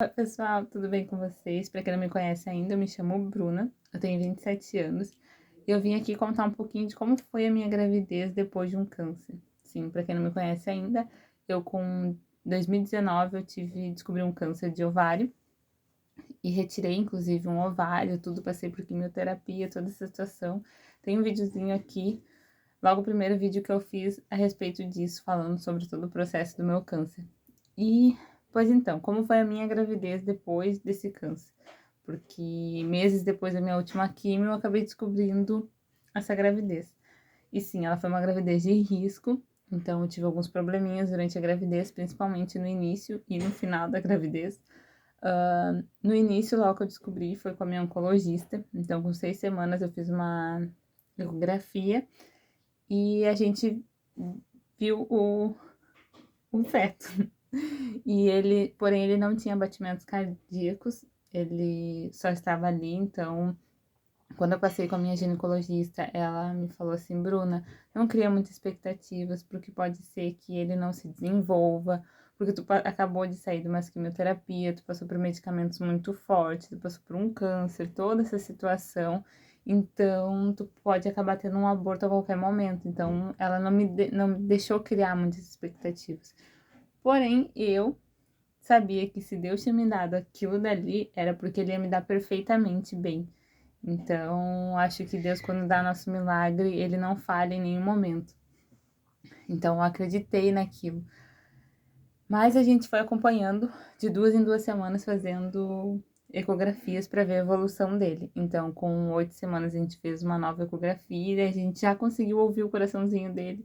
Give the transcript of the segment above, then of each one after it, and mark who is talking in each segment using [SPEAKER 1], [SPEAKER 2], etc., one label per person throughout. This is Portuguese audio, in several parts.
[SPEAKER 1] Oi, pessoal, tudo bem com vocês? Para quem não me conhece ainda, eu me chamo Bruna, eu tenho 27 anos e eu vim aqui contar um pouquinho de como foi a minha gravidez depois de um câncer. Sim, para quem não me conhece ainda, eu com 2019 descobri um câncer de ovário e retirei inclusive um ovário, tudo, passei por quimioterapia, toda essa situação. Tem um videozinho aqui, logo o primeiro vídeo que eu fiz a respeito disso, falando sobre todo o processo do meu câncer. E, pois então, como foi a minha gravidez depois desse câncer? Porque meses depois da minha última quimio, eu acabei descobrindo essa gravidez. E sim, ela foi uma gravidez de risco, então eu tive alguns probleminhas durante a gravidez, principalmente no início e no final da gravidez. No início, logo que eu descobri, foi com a minha oncologista. Então, com 6 semanas, eu fiz uma ecografia e a gente viu o feto. E ele, porém, ele não tinha batimentos cardíacos, ele só estava ali, então, quando eu passei com a minha ginecologista, ela me falou assim: Bruna, não cria muitas expectativas, porque pode ser que ele não se desenvolva, porque tu acabou de sair de uma quimioterapia, tu passou por medicamentos muito fortes, tu passou por um câncer, toda essa situação, então tu pode acabar tendo um aborto a qualquer momento. Então, ela não me deixou criar muitas expectativas. Porém, eu sabia que se Deus tinha me dado aquilo dali, era porque Ele ia me dar perfeitamente bem. Então, acho que Deus, quando dá nosso milagre, Ele não falha em nenhum momento. Então, eu acreditei naquilo. Mas a gente foi acompanhando de 2 em 2 semanas, fazendo ecografias para ver a evolução dele. Então, com 8 semanas, a gente fez uma nova ecografia e a gente já conseguiu ouvir o coraçãozinho dele.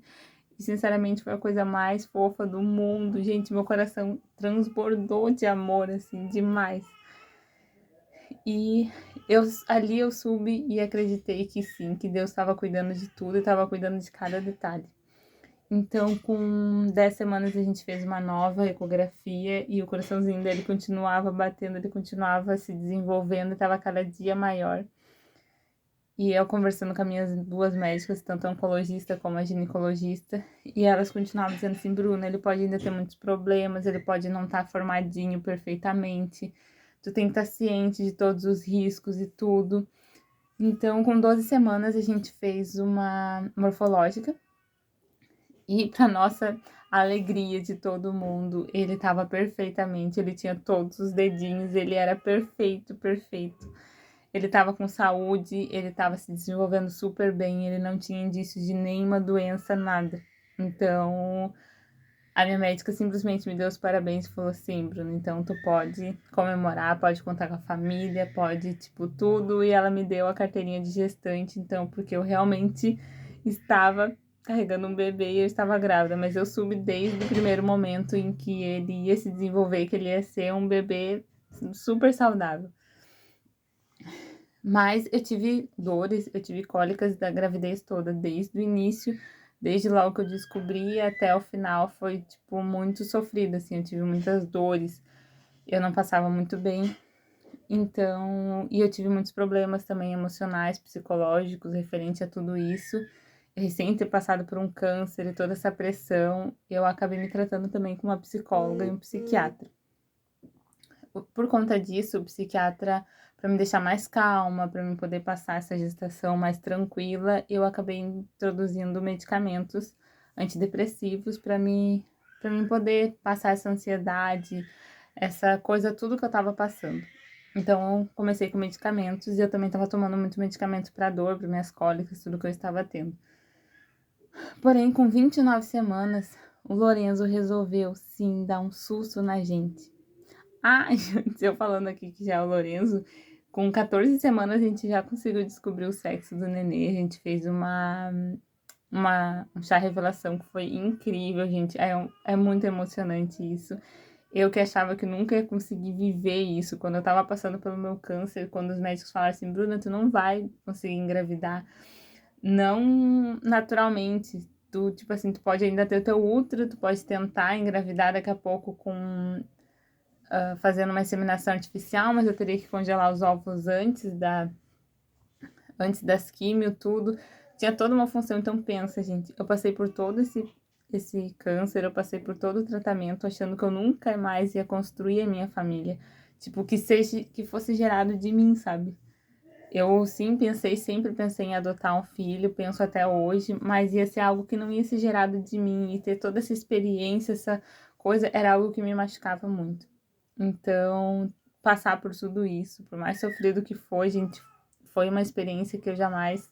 [SPEAKER 1] E, sinceramente, foi a coisa mais fofa do mundo. Gente, meu coração transbordou de amor, assim, demais. E ali eu soube e acreditei que sim, que Deus estava cuidando de tudo e estava cuidando de cada detalhe. Então, com 10 semanas, a gente fez uma nova ecografia e o coraçãozinho dele continuava batendo, ele continuava se desenvolvendo, estava cada dia maior. E eu conversando com as minhas duas médicas, tanto a oncologista como a ginecologista, e elas continuavam dizendo assim: Bruna, ele pode ainda ter muitos problemas, ele pode não estar formadinho perfeitamente, tu tem que estar ciente de todos os riscos e tudo. Então, com 12 semanas, a gente fez uma morfológica, e para nossa alegria de todo mundo, ele estava perfeitamente, ele tinha todos os dedinhos, ele era perfeito, perfeito. Ele estava com saúde, ele estava se desenvolvendo super bem, ele não tinha indícios de nenhuma doença, nada. Então, a minha médica simplesmente me deu os parabéns e falou assim: Bruno, então tu pode comemorar, pode contar com a família, pode, tipo, tudo. E ela me deu a carteirinha de gestante, então, porque eu realmente estava carregando um bebê e eu estava grávida, mas eu soube desde o primeiro momento em que ele ia se desenvolver, que ele ia ser um bebê super saudável. Mas eu tive dores, eu tive cólicas da gravidez toda, desde o início, desde logo que eu descobri até o final, foi, tipo, muito sofrido, assim, eu tive muitas dores, eu não passava muito bem, então, e eu tive muitos problemas também emocionais, psicológicos, referente a tudo isso, recém ter passado por um câncer e toda essa pressão, eu acabei me tratando também com uma psicóloga e um psiquiatra. Por conta disso, o psiquiatra, para me deixar mais calma, para me poder passar essa gestação mais tranquila, eu acabei introduzindo medicamentos antidepressivos para mim poder passar essa ansiedade, essa coisa tudo que eu estava passando. Então, eu comecei com medicamentos e eu também estava tomando muito medicamento para dor, para minhas cólicas, tudo que eu estava tendo. Porém, com 29 semanas, o Lorenzo resolveu sim dar um susto na gente. Ah, eu falando aqui que já é o Lorenzo, com 14 semanas a gente já conseguiu descobrir o sexo do nenê. A gente fez um chá revelação que foi incrível, gente. É muito emocionante isso. Eu que achava que nunca ia conseguir viver isso. Quando eu tava passando pelo meu câncer, quando os médicos falaram assim: Bruna, tu não vai conseguir engravidar. Não naturalmente. Tu, tipo assim, tu pode ainda ter o teu útero, tu pode tentar engravidar daqui a pouco com fazendo uma inseminação artificial, mas eu teria que congelar os ovos antes das químio, tudo. Tinha toda uma função, então pensa, gente, eu passei por todo esse câncer, eu passei por todo o tratamento, achando que eu nunca mais ia construir a minha família. tipo, que fosse gerado de mim, sabe? Eu sim sempre pensei em adotar um filho, penso até hoje, mas ia ser algo que não ia ser gerado de mim, e ter toda essa experiência, essa coisa, era algo que me machucava muito. Então, passar por tudo isso, por mais sofrido que foi, gente, foi uma experiência que eu jamais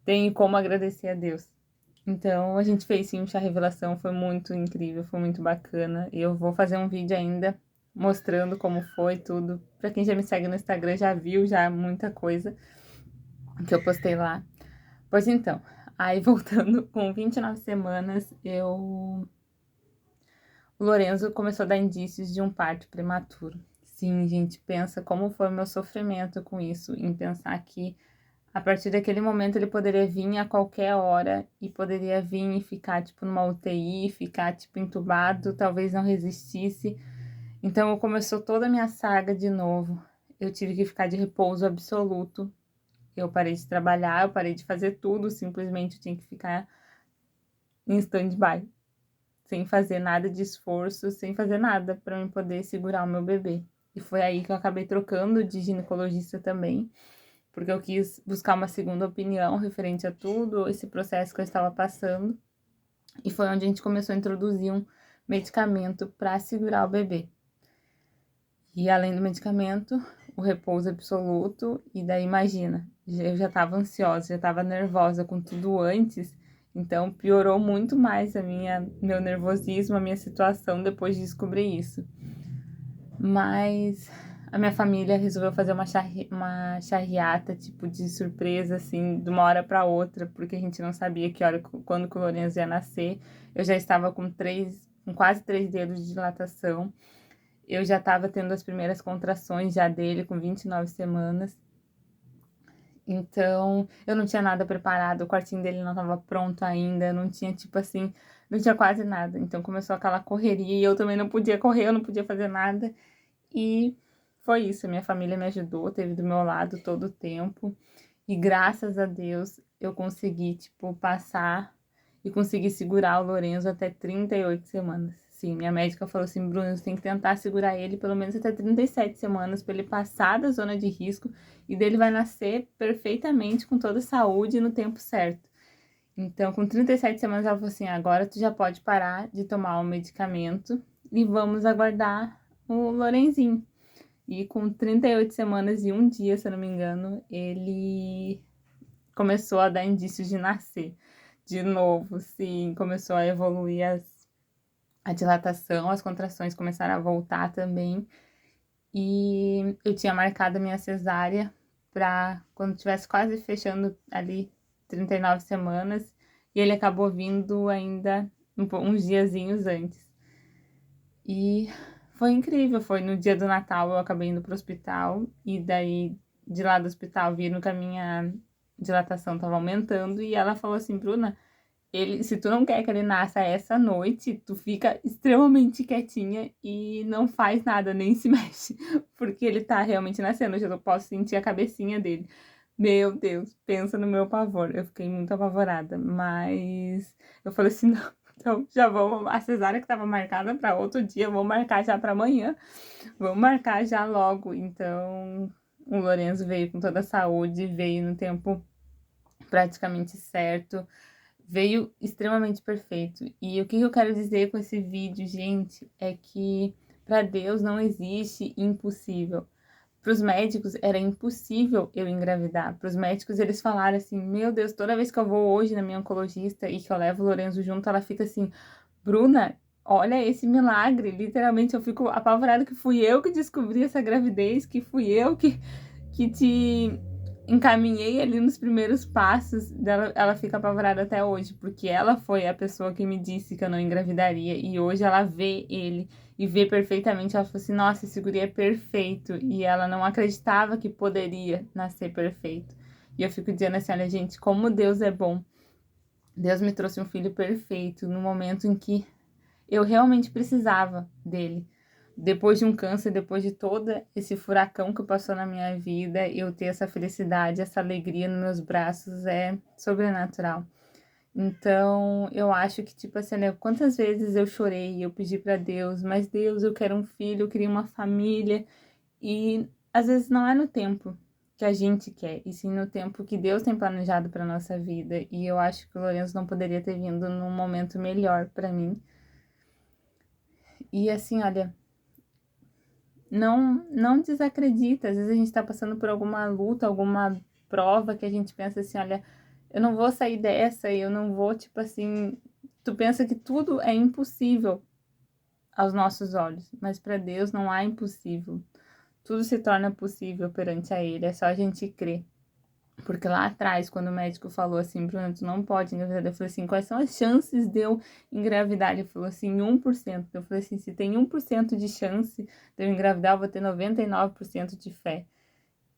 [SPEAKER 1] tenho como agradecer a Deus. Então, a gente fez sim um chá revelação, foi muito incrível, foi muito bacana. E eu vou fazer um vídeo ainda mostrando como foi tudo. Pra quem já me segue no Instagram já viu já muita coisa que eu postei lá. Pois então, aí voltando com 29 semanas, o Lorenzo começou a dar indícios de um parto prematuro. Sim, gente, pensa como foi o meu sofrimento com isso, em pensar que a partir daquele momento ele poderia vir a qualquer hora e poderia vir e ficar, tipo, numa UTI, ficar, tipo, entubado, talvez não resistisse. Então, começou toda a minha saga de novo. Eu tive que ficar de repouso absoluto. Eu parei de trabalhar, eu parei de fazer tudo, simplesmente eu tinha que ficar em stand-by, sem fazer nada de esforço, sem fazer nada para eu poder segurar o meu bebê. E foi aí que eu acabei trocando de ginecologista também, porque eu quis buscar uma segunda opinião referente a tudo, esse processo que eu estava passando. E foi onde a gente começou a introduzir um medicamento para segurar o bebê. E além do medicamento, o repouso absoluto. E daí, imagina, eu já estava ansiosa, já estava nervosa com tudo antes. Então, piorou muito mais meu nervosismo, a minha situação depois de descobrir isso. Mas a minha família resolveu fazer uma charreata, tipo, de surpresa, assim, de uma hora para outra, porque a gente não sabia quando que o Lourenço ia nascer. Eu já estava com quase 3 dedos de dilatação. Eu já estava tendo as primeiras contrações já dele, com 29 semanas. Então, eu não tinha nada preparado, o quartinho dele não estava pronto ainda, não tinha, tipo assim, não tinha quase nada. Então, começou aquela correria e eu também não podia correr, eu não podia fazer nada. E foi isso, minha família me ajudou, teve do meu lado todo o tempo. E graças a Deus eu consegui, tipo, passar e consegui segurar o Lorenzo até 38 semanas. Sim, minha médica falou assim, Bruno, você tem que tentar segurar ele pelo menos até 37 semanas para ele passar da zona de risco e dele vai nascer perfeitamente, com toda a saúde e no tempo certo. Então, com 37 semanas, ela falou assim, agora tu já pode parar de tomar o medicamento e vamos aguardar o Lorenzinho. E com 38 semanas e um dia, se eu não me engano, ele começou a dar indícios de nascer de novo, sim, começou a evoluir a dilatação, as contrações começaram a voltar também. E eu tinha marcado a minha cesárea para quando tivesse quase fechando ali 39 semanas, e ele acabou vindo ainda uns diazinhos antes. E foi incrível, foi no dia do Natal eu acabei indo pro hospital, e daí de lá do hospital viram que a minha dilatação estava aumentando, e ela falou assim, Bruna, se tu não quer que ele nasça essa noite, tu fica extremamente quietinha e não faz nada, nem se mexe, porque ele tá realmente nascendo, eu já posso sentir a cabecinha dele. Meu Deus, pensa no meu pavor. Eu fiquei muito apavorada, mas eu falei assim, não, então já vamos, a cesárea que estava marcada para outro dia, vou marcar já para amanhã, vamos marcar já logo. Então, o Lorenzo veio com toda a saúde, veio no tempo praticamente certo, veio extremamente perfeito. E o que eu quero dizer com esse vídeo, gente, é que para Deus não existe impossível. Para os médicos era impossível eu engravidar. Para os médicos eles falaram assim, meu Deus, toda vez que eu vou hoje na minha oncologista e que eu levo o Lorenzo junto, ela fica assim, Bruna, olha esse milagre. Literalmente eu fico apavorada que fui eu que descobri essa gravidez, que fui eu que te encaminhei ali nos primeiros passos dela. Ela fica apavorada até hoje, porque ela foi a pessoa que me disse que eu não engravidaria, e hoje ela vê ele e vê perfeitamente. Ela falou assim, nossa, esse guri é perfeito, e ela não acreditava que poderia nascer perfeito. E eu fico dizendo assim, olha gente, como Deus é bom. Deus me trouxe um filho perfeito no momento em que eu realmente precisava dele. Depois de um câncer, depois de todo esse furacão que passou na minha vida, eu ter essa felicidade, essa alegria nos meus braços é sobrenatural. Então, eu acho que, tipo assim, né, quantas vezes eu chorei, eu pedi pra Deus, mas Deus, eu quero um filho, eu queria uma família. E às vezes não é no tempo que a gente quer, e sim no tempo que Deus tem planejado para nossa vida. E eu acho que o Lourenço não poderia ter vindo num momento melhor para mim. E assim, olha, não desacredita. Às vezes a gente tá passando por alguma luta, alguma prova que a gente pensa assim, olha, eu não vou sair dessa, eu não vou, tipo assim, tu pensa que tudo é impossível aos nossos olhos, mas para Deus não há impossível. Tudo se torna possível perante a Ele, é só a gente crer. Porque lá atrás, quando o médico falou assim, Bruna, tu não pode engravidar, eu falei assim, quais são as chances de eu engravidar? Ele falou assim, 1%. Eu falei assim, se tem 1% de chance de eu engravidar, eu vou ter 99% de fé.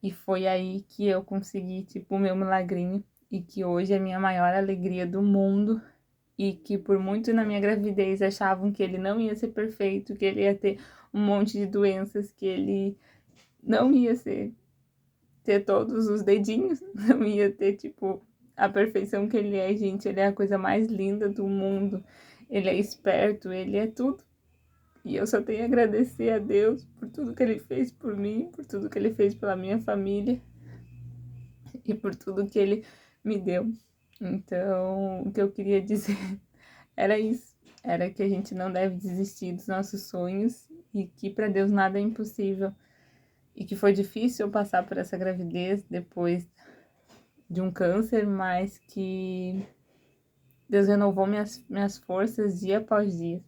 [SPEAKER 1] E foi aí que eu consegui, tipo, o meu milagrinho. E que hoje é a minha maior alegria do mundo. E que por muito na minha gravidez achavam que ele não ia ser perfeito, que ele ia ter um monte de doenças, que ele não ia ter todos os dedinhos, não ia ter, tipo, a perfeição que ele é, gente. Ele é a coisa mais linda do mundo. Ele é esperto, ele é tudo. E eu só tenho a agradecer a Deus por tudo que ele fez por mim, por tudo que ele fez pela minha família e por tudo que ele me deu. Então, o que eu queria dizer era isso. Era que a gente não deve desistir dos nossos sonhos e que para Deus nada é impossível. E que foi difícil eu passar por essa gravidez depois de um câncer, mas que Deus renovou minhas forças dia após dia.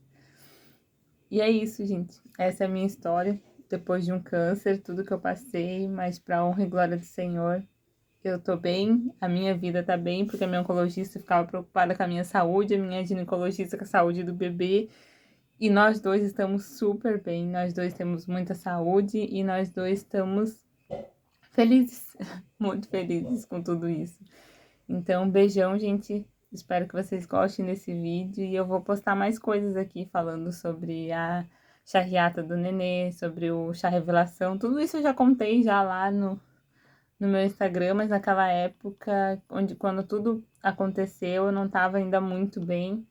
[SPEAKER 1] E é isso, gente. Essa é a minha história. Depois de um câncer, tudo que eu passei, mas para honra e glória do Senhor, eu tô bem, a minha vida tá bem, porque a minha oncologista ficava preocupada com a minha saúde, a minha ginecologista com a saúde do bebê, e nós dois estamos super bem, nós dois temos muita saúde e nós dois estamos felizes, muito felizes com tudo isso. Então, um beijão, gente. Espero que vocês gostem desse vídeo e eu vou postar mais coisas aqui falando sobre a charreata do nenê, sobre o chá revelação. Tudo isso eu já contei já lá no meu Instagram, mas naquela época, quando tudo aconteceu, eu não estava ainda muito bem.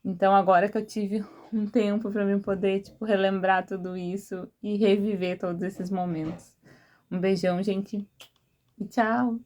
[SPEAKER 1] Então, agora que eu tive um tempo para mim poder, tipo, relembrar tudo isso e reviver todos esses momentos. Um beijão, gente, e tchau!